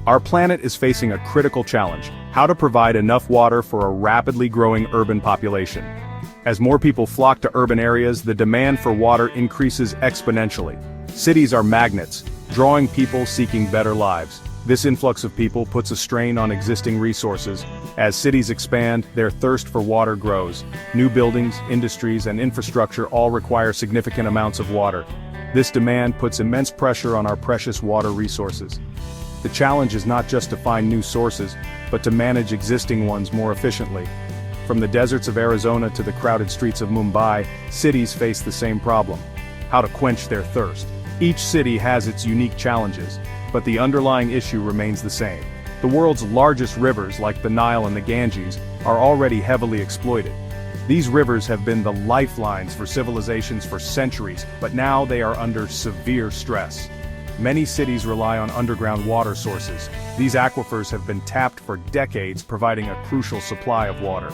Our planet is facing a critical challenge: how to provide enough water for a rapidly growing urban population. As more people flock to urban areas, the demand for water increases exponentially. Cities are magnets, drawing people seeking better lives. This influx of people puts a strain on existing resources. As cities expand, their thirst for water grows. New buildings, industries, and infrastructure all require significant amounts of water. This demand puts immense pressure on our precious water resources. The challenge is not just to find new sources, but to manage existing ones more efficiently. From the deserts of Arizona to the crowded streets of Mumbai, cities face the same problem: how to quench their thirst. Each city has its unique challenges, but the underlying issue remains the same. The world's largest rivers, like the Nile and the Ganges, are already heavily exploited. These rivers have been the lifelines for civilizations for centuries, but now they are under severe stress. Many cities rely on underground water sources. These aquifers have been tapped for decades, providing a crucial supply of water.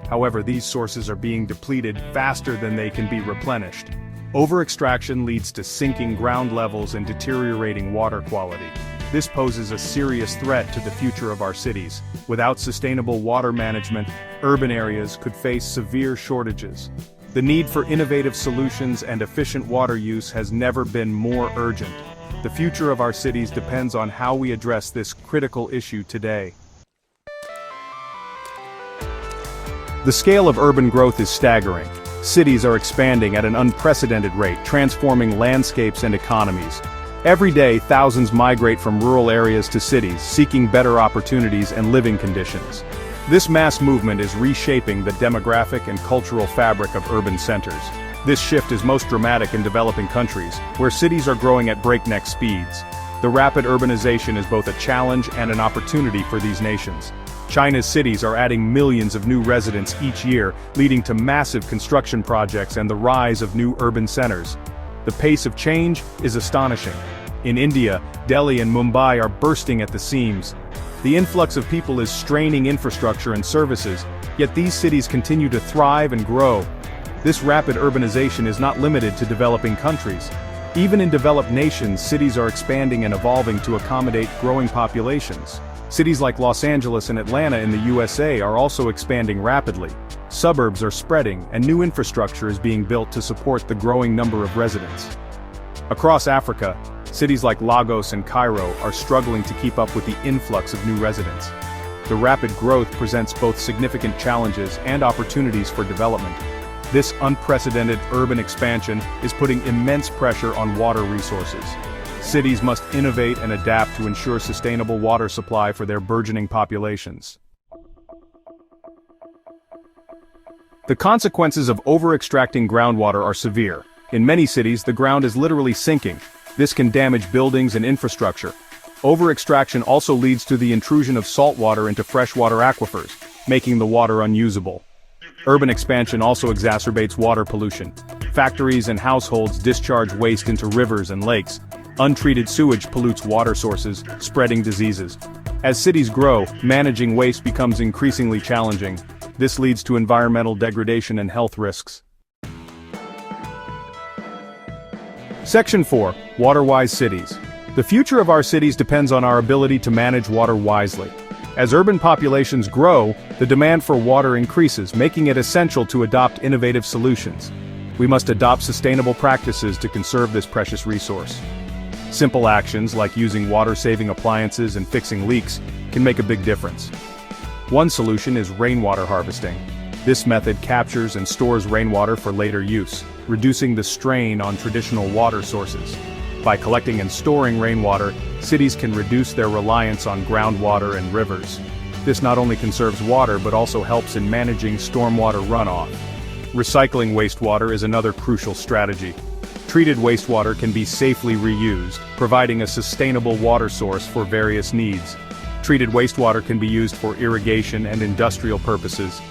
However, these sources are being depleted faster than they can be replenished. Over-extraction leads to sinking ground levels and deteriorating water quality. This poses a serious threat to the future of our cities. Without sustainable water management, urban areas could face severe shortages. The need for innovative solutions and efficient water use has never been more urgent. The future of our cities depends on how we address this critical issue today. The scale of urban growth is staggering. Cities are expanding at an unprecedented rate, transforming landscapes and economies. Every day, thousands migrate from rural areas to cities, seeking better opportunities and living conditions. This mass movement is reshaping the demographic and cultural fabric of urban centers. This shift is most dramatic in developing countries, where cities are growing at breakneck speeds. The rapid urbanization is both a challenge and an opportunity for these nations. China's cities are adding millions of new residents each year, leading to massive construction projects and the rise of new urban centers. The pace of change is astonishing. In India, Delhi and Mumbai are bursting at the seams. The influx of people is straining infrastructure and services, yet these cities continue to thrive and grow. This rapid urbanization is not limited to developing countries. Even in developed nations, cities are expanding and evolving to accommodate growing populations. Cities like Los Angeles and Atlanta in the USA are also expanding rapidly. Suburbs are spreading, and new infrastructure is being built to support the growing number of residents. Across Africa, cities like Lagos and Cairo are struggling to keep up with the influx of new residents. The rapid growth presents both significant challenges and opportunities for development. This unprecedented urban expansion is putting immense pressure on water resources. Cities must innovate and adapt to ensure sustainable water supply for their burgeoning populations. The consequences of over-extracting groundwater are severe. In many cities, the ground is literally sinking. This can damage buildings and infrastructure. Over-extraction also leads to the intrusion of salt water into freshwater aquifers, making the water unusable. Urban expansion also exacerbates water pollution. Factories and households discharge waste into rivers and lakes. Untreated sewage pollutes water sources, spreading diseases. As cities grow, managing waste becomes increasingly challenging. This leads to environmental degradation and health risks. Section 4. Water-wise cities. The future of our cities depends on our ability to manage water wisely. As urban populations grow, the demand for water increases, making it essential to adopt innovative solutions. We must adopt sustainable practices to conserve this precious resource. Simple actions like using water-saving appliances and fixing leaks can make a big difference. One solution is rainwater harvesting. This method captures and stores rainwater for later use, reducing the strain on traditional water sources. By collecting and storing rainwater, cities can reduce their reliance on groundwater and rivers. This not only conserves water but also helps in managing stormwater runoff. Recycling wastewater is another crucial strategy. Treated wastewater can be safely reused, providing a sustainable water source for various needs. Treated wastewater can be used for irrigation and industrial purposes.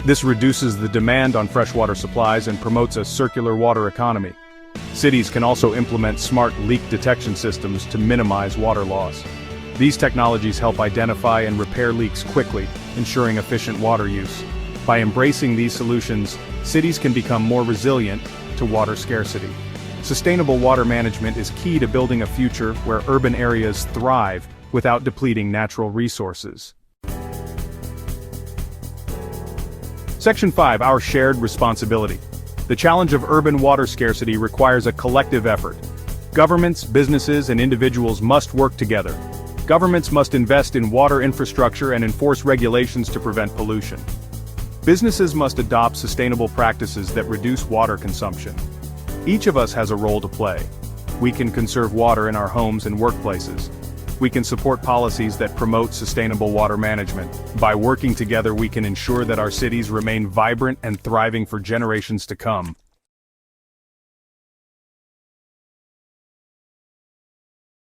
This reduces the demand on freshwater supplies and promotes a circular water economy. Cities can also implement smart leak detection systems to minimize water loss. These technologies help identify and repair leaks quickly, ensuring efficient water use. By embracing these solutions, cities can become more resilient to water scarcity. Sustainable water management is key to building a future where urban areas thrive without depleting natural resources. Section 5. Our shared responsibility. The challenge of urban water scarcity requires a collective effort. Governments, businesses, and individuals must work together. Governments must invest in water infrastructure and enforce regulations to prevent pollution. Businesses must adopt sustainable practices that reduce water consumption. Each of us has a role to play. We can conserve water in our homes and workplaces. We can support policies that promote sustainable water management. By working together, we can ensure that our cities remain vibrant and thriving for generations to come.